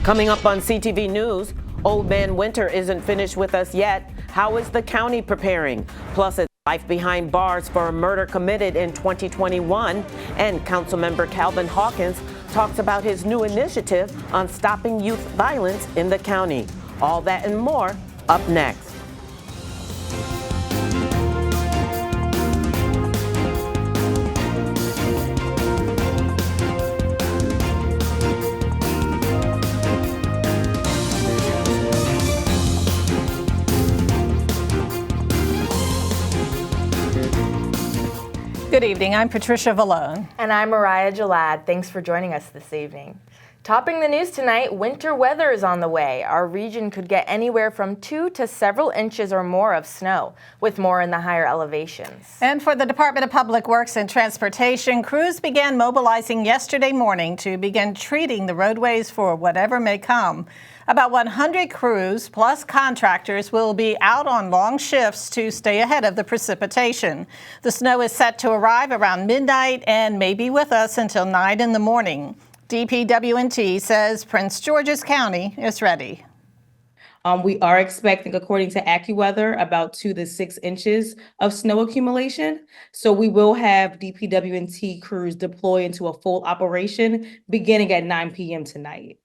Coming up on CTV News, Old Man Winter isn't finished with us yet. How is the county preparing? Plus, it's life behind bars for a murder committed in 2021. And Councilmember Calvin Hawkins talks about his new initiative on stopping youth violence in the county. All that and more up next. Good evening, I'm Patricia Vallone. And I'm Mariah Jalad. Thanks for joining us this evening. Topping the news tonight, winter weather is on the way. Our region could get anywhere from 2 to several inches or more of snow, with more in the higher elevations. And for the Department of Public Works and Transportation, crews began mobilizing yesterday morning to begin treating the roadways for whatever may come. About 100 crews plus contractors will be out on long shifts to stay ahead of the precipitation. The snow is set to arrive around midnight and may be with us until 9 in the morning. DPW&T says Prince George's County is ready. We are expecting, according to AccuWeather, about 2 to 6 inches of snow accumulation. So we will have DPW&T crews deploy into a full operation beginning at 9 p.m. tonight.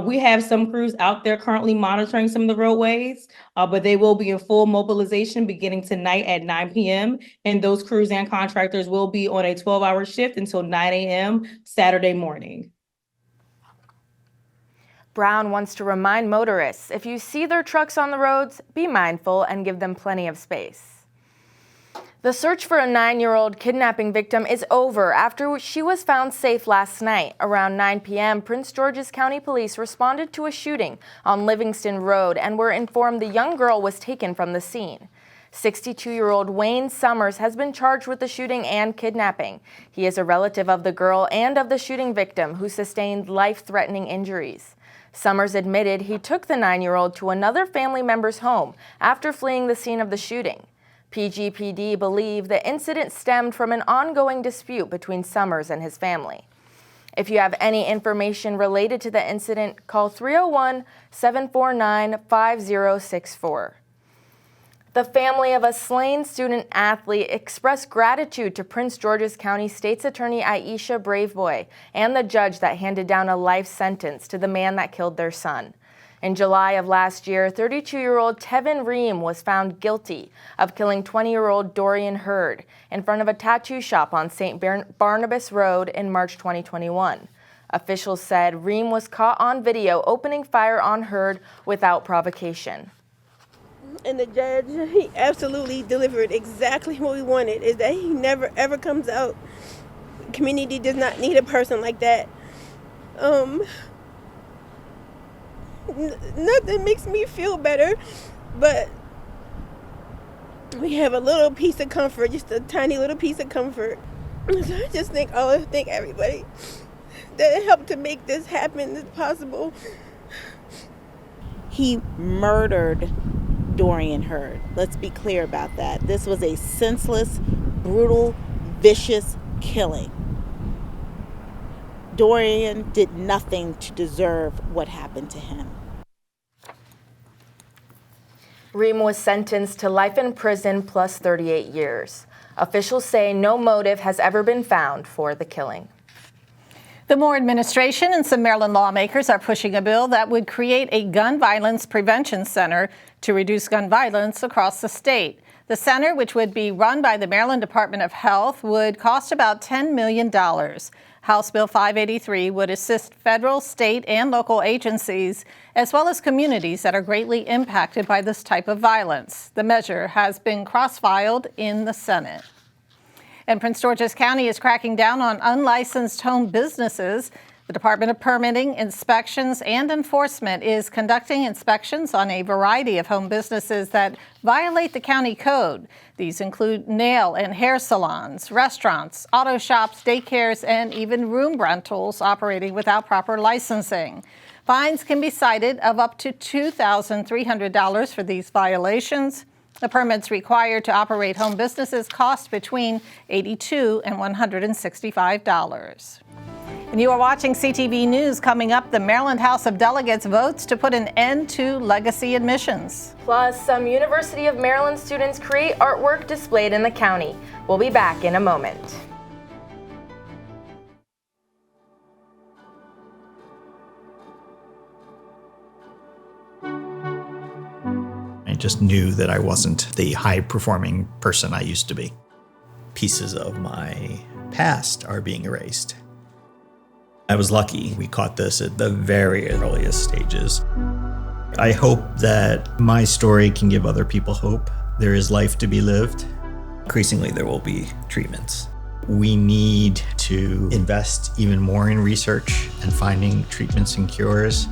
We have some crews out there currently monitoring some of the roadways, but they will be in full mobilization beginning tonight at 9 p.m. And those crews and contractors will be on a 12-hour shift until 9 a.m. Saturday morning. Brown wants to remind motorists, if you see their trucks on the roads, be mindful and give them plenty of space. The search for a 9-year-old kidnapping victim is over after she was found safe last night. Around 9 p.m., Prince George's County Police responded to a shooting on Livingston Road and were informed the young girl was taken from the scene. 62-year-old Wayne Summers has been charged with the shooting and kidnapping. He is a relative of the girl and of the shooting victim who sustained life-threatening injuries. Summers admitted he took the 9-year-old to another family member's home after fleeing the scene of the shooting. PGPD believe the incident stemmed from an ongoing dispute between Summers and his family. If you have any information related to the incident, call 301-749-5064. The family of a slain student athlete expressed gratitude to Prince George's County State's Attorney Aisha Braveboy and the judge that handed down a life sentence to the man that killed their son. In July of last year, 32-year-old Tevin Ream was found guilty of killing 20-year-old Dorian Hurd in front of a tattoo shop on St. Barnabas Road in March 2021. Officials said Ream was caught on video opening fire on Hurd without provocation. And the judge, he absolutely delivered exactly what we wanted, is that he never ever comes out. The community does not need a person like that. Nothing makes me feel better, but we have a little piece of comfort, just a tiny little piece of comfort. So I just thank everybody that helped to make this happen as possible. He murdered Dorian Hurd. Let's be clear about that. This was a senseless, brutal, vicious killing. Dorian did nothing to deserve what happened to him. Ream was sentenced to life in prison plus 38 years. Officials say no motive has ever been found for the killing. The Moore administration and some Maryland lawmakers are pushing a bill that would create a gun violence prevention center to reduce gun violence across the state. The center, which would be run by the Maryland Department of Health, would cost about $10 million. House Bill 583 would assist federal, state, and local agencies, as well as communities that are greatly impacted by this type of violence. The measure has been cross-filed in the Senate. And Prince George's County is cracking down on unlicensed home businesses. The Department of Permitting, Inspections, and Enforcement is conducting inspections on a variety of home businesses that violate the county code. These include nail and hair salons, restaurants, auto shops, daycares, and even room rentals operating without proper licensing. Fines can be cited of up to $2,300 for these violations. The permits required to operate home businesses cost between $82 and $165. And you are watching CTV News. Coming up, the Maryland House of Delegates votes to put an end to legacy admissions. Plus, some University of Maryland students create artwork displayed in the county. We'll be back in a moment. I just knew that I wasn't the high-performing person I used to be. Pieces of my past are being erased. I was lucky. We caught this at the very earliest stages. I hope that my story can give other people hope. There is life to be lived. Increasingly, there will be treatments. We need to invest even more in research and finding treatments and cures.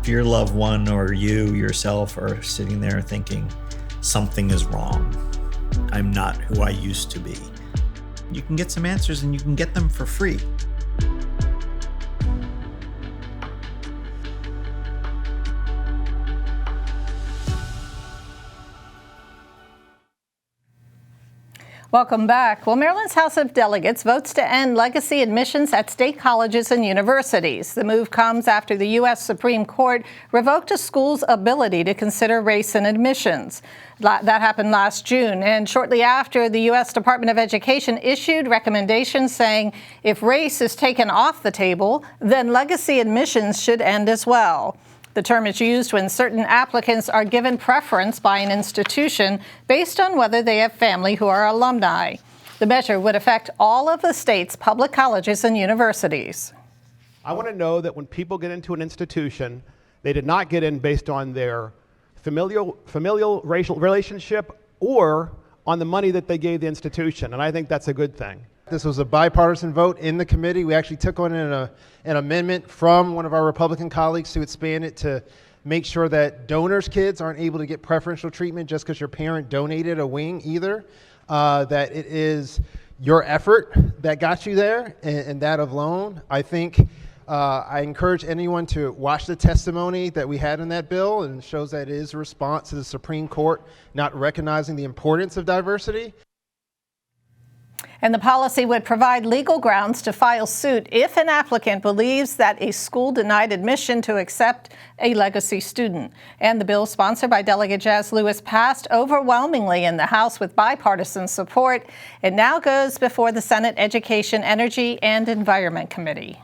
If your loved one or you yourself are sitting there thinking, something is wrong, I'm not who I used to be, you can get some answers and you can get them for free. Welcome back. Well, Maryland's House of Delegates votes to end legacy admissions at state colleges and universities. The move comes after the U.S. Supreme Court revoked a school's ability to consider race in admissions. That happened last June, and shortly after, the U.S. Department of Education issued recommendations saying if race is taken off the table, then legacy admissions should end as well. The term is used when certain applicants are given preference by an institution based on whether they have family who are alumni. The measure would affect all of the state's public colleges and universities. I want to know that when people get into an institution, they did not get in based on their familial racial relationship or on the money that they gave the institution, and I think that's a good thing. This was a bipartisan vote in the committee. We actually took on an amendment from one of our Republican colleagues to expand it to make sure that donors' kids aren't able to get preferential treatment just because your parent donated a wing either, that it is your effort that got you there and that alone. I think I encourage anyone to watch the testimony that we had in that bill, and it shows that it is a response to the Supreme Court not recognizing the importance of diversity. And the policy would provide legal grounds to file suit if an applicant believes that a school denied admission to accept a legacy student. And the bill, sponsored by Delegate Jazz Lewis, passed overwhelmingly in the House with bipartisan support. It now goes before the Senate Education, Energy, and Environment Committee.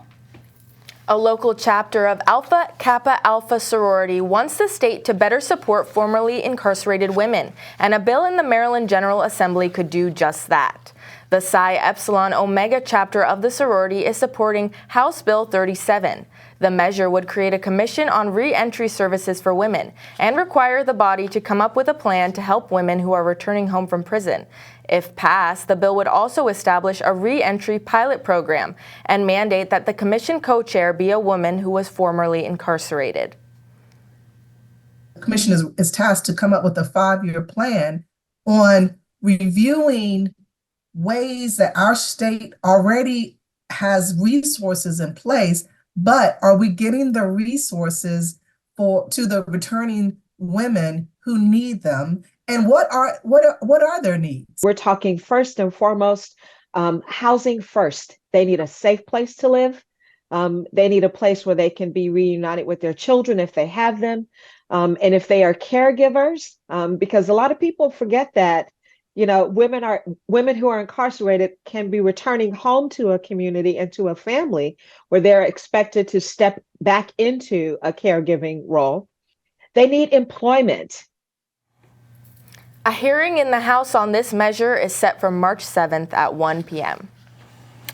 A local chapter of Alpha Kappa Alpha sorority wants the state to better support formerly incarcerated women, and a bill in the Maryland General Assembly could do just that. The Psi Epsilon Omega chapter of the sorority is supporting House Bill 37. The measure would create a commission on re-entry services for women and require the body to come up with a plan to help women who are returning home from prison. If passed, the bill would also establish a re-entry pilot program and mandate that the commission co-chair be a woman who was formerly incarcerated. The commission is tasked to come up with a 5-year plan on reviewing ways that our state already has resources in place, but are we getting the resources to the returning women who need them, and what are their needs? We're talking first and foremost housing first. They need a safe place to live. They need a place where they can be reunited with their children if they have them, and if they are caregivers, because a lot of people forget that women who are incarcerated can be returning home to a community and to a family where they're expected to step back into a caregiving role. They need employment. A hearing in the House on this measure is set for March 7th at 1 p.m.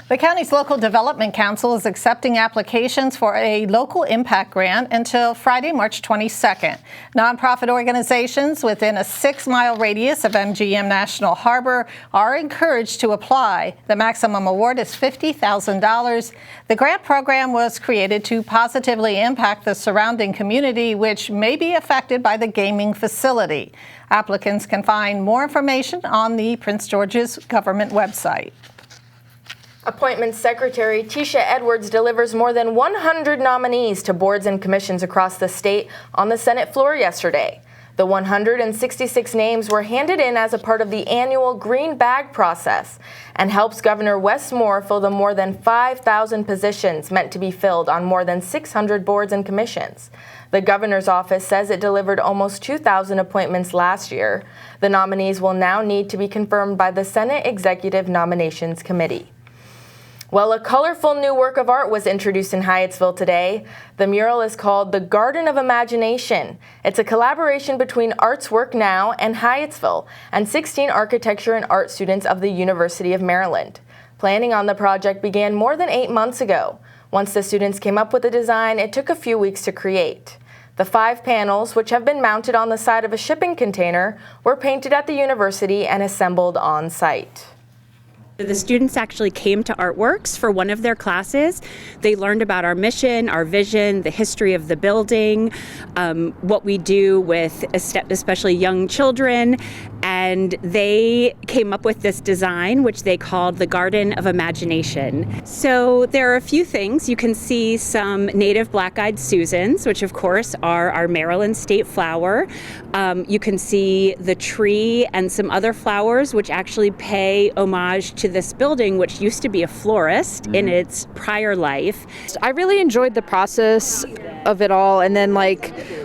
The county's Local Development Council is accepting applications for a local impact grant until Friday, March 22nd. Nonprofit organizations within a 6-mile radius of MGM National Harbor are encouraged to apply. The maximum award is $50,000. The grant program was created to positively impact the surrounding community, which may be affected by the gaming facility. Applicants can find more information on the Prince George's government website. Appointments Secretary Tisha Edwards delivers more than 100 nominees to boards and commissions across the state on the Senate floor yesterday. The 166 names were handed in as a part of the annual Green Bag process and helps Governor Wes Moore fill the more than 5,000 positions meant to be filled on more than 600 boards and commissions. The governor's office says it delivered almost 2,000 appointments last year. The nominees will now need to be confirmed by the Senate Executive Nominations Committee. Well, a colorful new work of art was introduced in Hyattsville today. The mural is called The Garden of Imagination. It's a collaboration between Arts Work Now and Hyattsville and 16 architecture and art students of the University of Maryland. Planning on the project began more than 8 months ago. Once the students came up with the design, it took a few weeks to create. The 5 panels, which have been mounted on the side of a shipping container, were painted at the university and assembled on site. The students actually came to Artworks for one of their classes. They learned about our mission, our vision, the history of the building, what we do with especially young children, and they came up with this design, which they called the Garden of Imagination. So there are a few things. You can see some native black-eyed Susans, which of course are our Maryland state flower. You can see the tree and some other flowers, which actually pay homage to this building, which used to be a florist in its prior life. I really enjoyed the process of it all, and then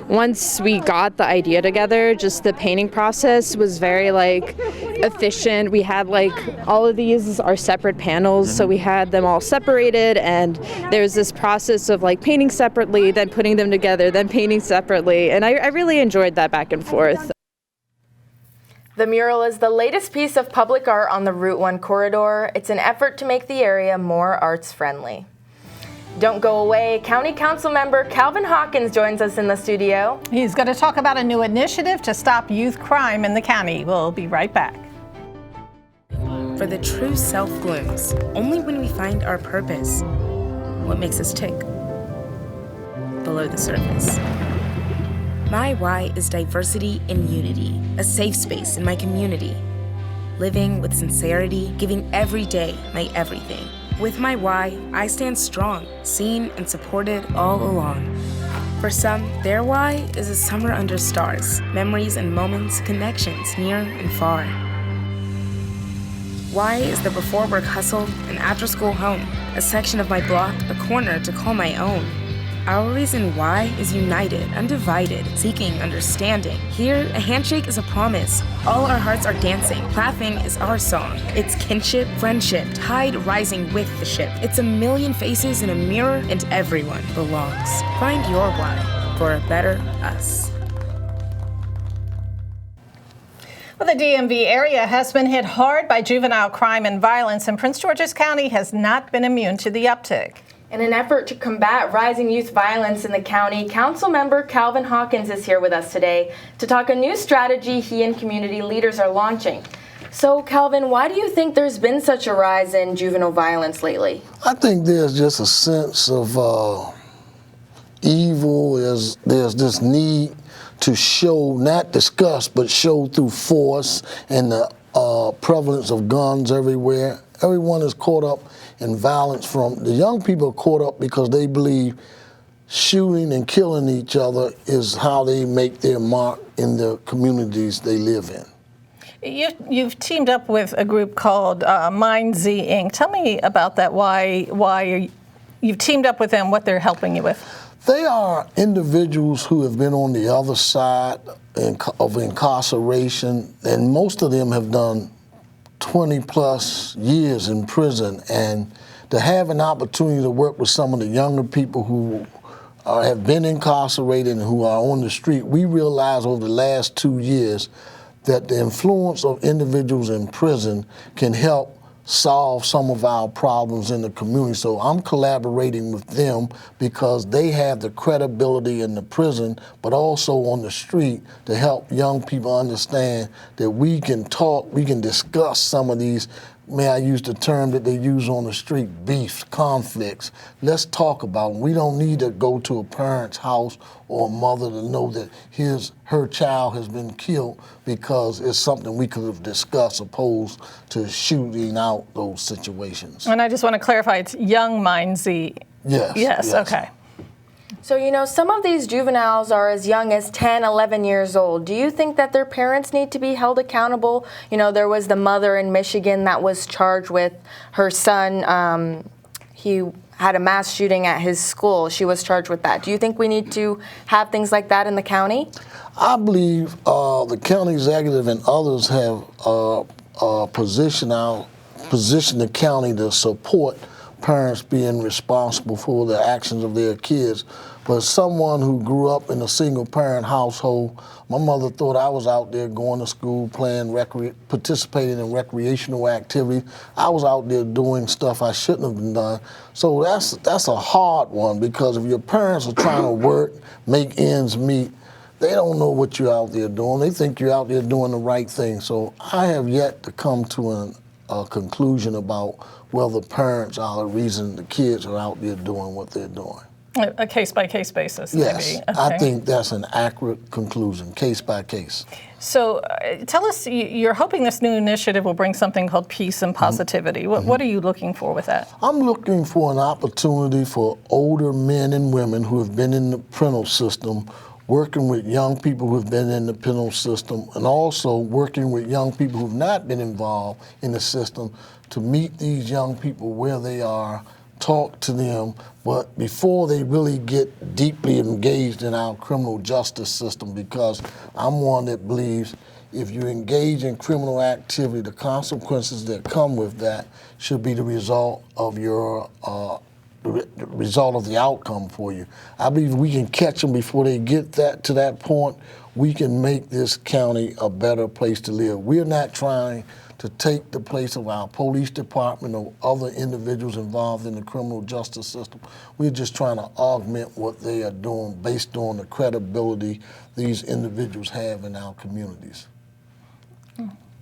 once we got the idea together, just the painting process was very efficient. We had all of these are separate panels, so we had them all separated, and there's this process of painting separately, then putting them together, then painting separately, and I really enjoyed that back and forth. The mural is the latest piece of public art on the Route 1 corridor. It's an effort to make the area more arts-friendly. Don't go away. County Council member Calvin Hawkins joins us in the studio. He's going to talk about a new initiative to stop youth crime in the county. We'll be right back. For the true self blooms only when we find our purpose, what makes us tick, below the surface. My why is diversity and unity, a safe space in my community. Living with sincerity, giving every day my everything. With my why, I stand strong, seen and supported all along. For some, their why is a summer under stars, memories and moments, connections near and far. Why is the before work hustle, an after school home, a section of my block, a corner to call my own. Our reason why is united, undivided, seeking understanding. Here, a handshake is a promise. All our hearts are dancing. Laughing is our song. It's kinship, friendship, tide rising with the ship. It's a million faces in a mirror, and everyone belongs. Find your why for a better us. Well, the DMV area has been hit hard by juvenile crime and violence, and Prince George's County has not been immune to the uptick. In an effort to combat rising youth violence in the county, Council member Calvin Hawkins is here with us today to talk a new strategy he and community leaders are launching. So, Calvin, why do you think there's been such a rise in juvenile violence lately? I think there's just a sense of evil. There's this need to show, not discuss, but show through force and the prevalence of guns everywhere. Everyone is caught up in violence. From the young people are caught up because they believe shooting and killing each other is how they make their mark in the communities they live in. You've teamed up with a group called Mind Z Inc. Tell me about that. Why you've teamed up with them? What they're helping you with? They are individuals who have been on the other side of incarceration, and most of them have done 20 plus years in prison, and to have an opportunity to work with some of the younger people who have been incarcerated and who are on the street, we realized over the last 2 years that the influence of individuals in prison can help solve some of our problems in the community. So I'm collaborating with them because they have the credibility in the prison, but also on the street to help young people understand that we can talk, we can discuss some of these, may I use the term that they use on the street, beefs, conflicts. Let's talk about them. We don't need to go to a parent's house or a mother to know that her child has been killed, because it's something we could have discussed opposed to shooting out those situations. And I just want to clarify, it's Young Mind Z. Yes. Yes, okay. So, you know, some of these juveniles are as young as 10, 11 years old. Do you think that their parents need to be held accountable? You know, there was the mother in Michigan that was charged with her son. He had a mass shooting at his school. She was charged with that. Do you think we need to have things like that in the county? I believe the county executive and others have positioned the county to support parents being responsible for the actions of their kids. But as someone who grew up in a single-parent household, my mother thought I was out there going to school, participating in recreational activity. I was out there doing stuff I shouldn't have been done. So that's a hard one, because if your parents are trying to work, make ends meet, they don't know what you're out there doing. They think you're out there doing the right thing. So I have yet to come to a conclusion about whether parents are the reason the kids are out there doing what they're doing. A case-by-case basis, yes, maybe. Okay. I think that's an accurate conclusion, case by case. So tell us, you're hoping this new initiative will bring something called peace and positivity. What are you looking for with that? I'm looking for an opportunity for older men and women who have been in the penal system, working with young people who have been in the penal system, and also working with young people who have not been involved in the system, to meet these young people where they are, talk to them, but before they really get deeply engaged in our criminal justice system, because I'm one that believes if you engage in criminal activity, the consequences that come with that should be the result of your the result of the outcome for you. I believe we can catch them before they get to that point. We can make this county a better place to live. We're not trying to take the place of our police department or other individuals involved in the criminal justice system. We're just trying to augment what they are doing based on the credibility these individuals have in our communities.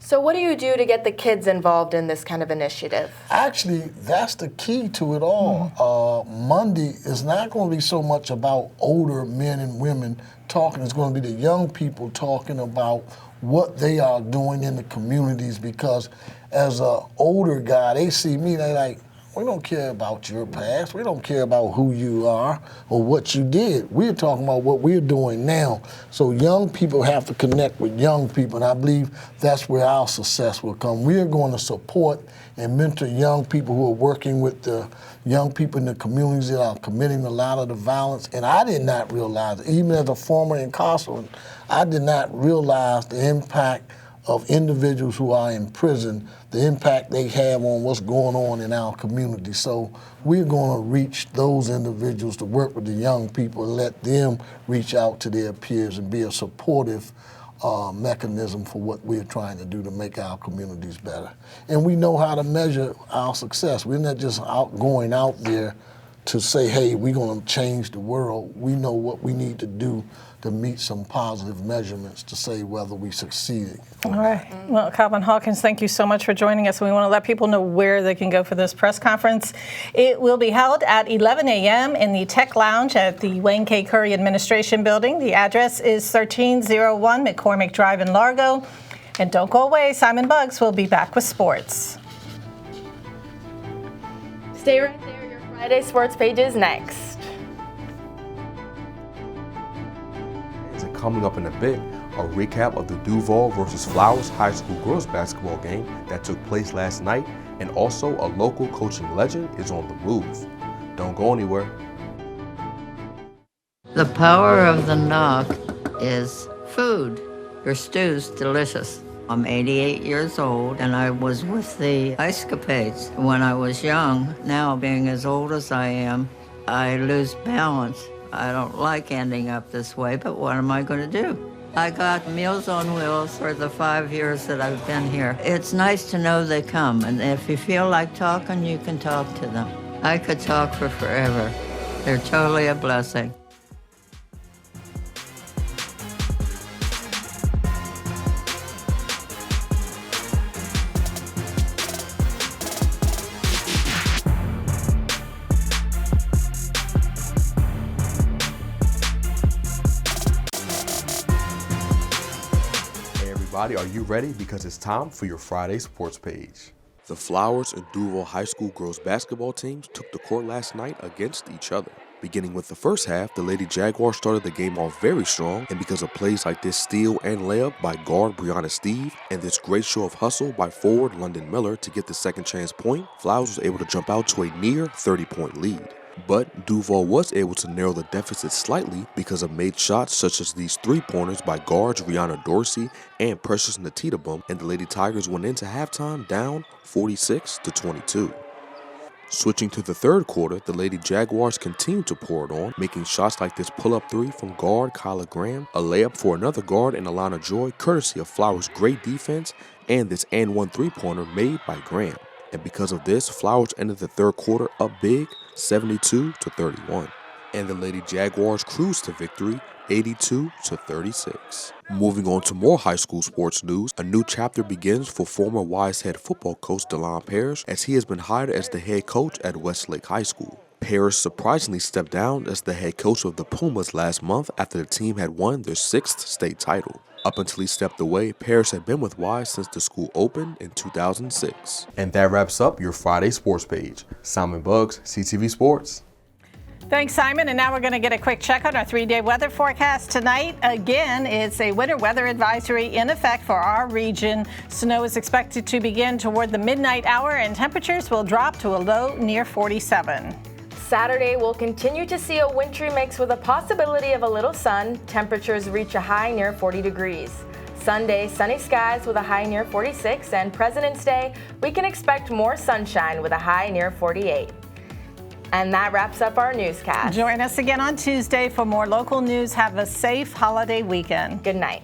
So what do you do to get the kids involved in this kind of initiative? Actually, that's the key to it all. Monday is not going to be so much about older men and women talking. It's going to be the young people talking about what they are doing in the communities, because as an older guy, they see me, they like, we don't care about your past. We don't care about who you are or what you did. We're talking about what we're doing now. So young people have to connect with young people, and I believe that's where our success will come. We're going to support and mentor young people who are working with the young people in the communities that are committing a lot of the violence. And I did not realize, even as a former incarcerate, I did not realize the impact of individuals who are in prison, the impact they have on what's going on in our community. So we're going to reach those individuals to work with the young people and let them reach out to their peers and be a supportive mechanism for what we're trying to do to make our communities better. And we know how to measure our success. We're not just going out there to say, hey, we're going to change the world. We know what we need to do to meet some positive measurements to say whether we succeeded. All right. Well, Calvin Hawkins, thank you so much for joining us. We want to let people know where they can go for this press conference. It will be held at 11 a.m. in the Tech Lounge at the Wayne K. Curry Administration Building. The address is 1301 McCormick Drive in Largo. And don't go away, Simon Buggs will be back with sports. Stay right there. Your Friday Sports Page is next. Coming up in a bit, a recap of the Duval versus Flowers High School girls basketball game that took place last night, and also a local coaching legend is on the move. Don't go anywhere. The power of the knock is food. Your stew's delicious. I'm 88 years old, and I was with the Ice Capades when I was young. Now, being as old as I am, I lose balance. I don't like ending up this way, but what am I going to do? I got Meals on Wheels for the 5 years that I've been here. It's nice to know they come, and if you feel like talking, you can talk to them. I could talk for forever. They're totally a blessing. Are you ready? Because it's time for your Friday Sports Page. The Flowers and Duval High School girls basketball teams took the court last night against each other. Beginning with the first half, the Lady Jaguars started the game off very strong, and because of plays like this steal and layup by guard Brianna Steve and this great show of hustle by forward London Miller to get the second chance point, Flowers was able to jump out to a near 30-point lead. But Duval was able to narrow the deficit slightly because of made shots such as these three-pointers by guards Rihanna Dorsey and Precious Natita, and the Lady Tigers went into halftime down 46-22. Switching to the third quarter, the Lady Jaguars continued to pour it on, making shots like this pull-up three from guard Kyla Graham, a layup for another guard in Alana Joy, courtesy of Flowers' great defense, and this and one three-pointer made by Graham. And because of this, Flowers ended the third quarter up big, 72-31. And the Lady Jaguars cruised to victory, 82-36. Moving on to more high school sports news, a new chapter begins for former Wise head football coach DeLon Parrish, as he has been hired as the head coach at Westlake High School. Parrish surprisingly stepped down as the head coach of the Pumas last month after the team had won their 6th state title. Up until he stepped away, Parrish had been with Wise since the school opened in 2006. And that wraps up your Friday sports page. Simon Buggs, CTV Sports. Thanks, Simon. And now we're going to get a quick check on our 3-day weather forecast tonight. Again, it's a winter weather advisory in effect for our region. Snow is expected to begin toward the midnight hour, and temperatures will drop to a low near 47. Saturday, we'll continue to see a wintry mix with a possibility of a little sun. Temperatures reach a high near 40 degrees. Sunday, sunny skies with a high near 46, and President's Day, we can expect more sunshine with a high near 48. And that wraps up our newscast. Join us again on Tuesday for more local news. Have a safe holiday weekend. Good night.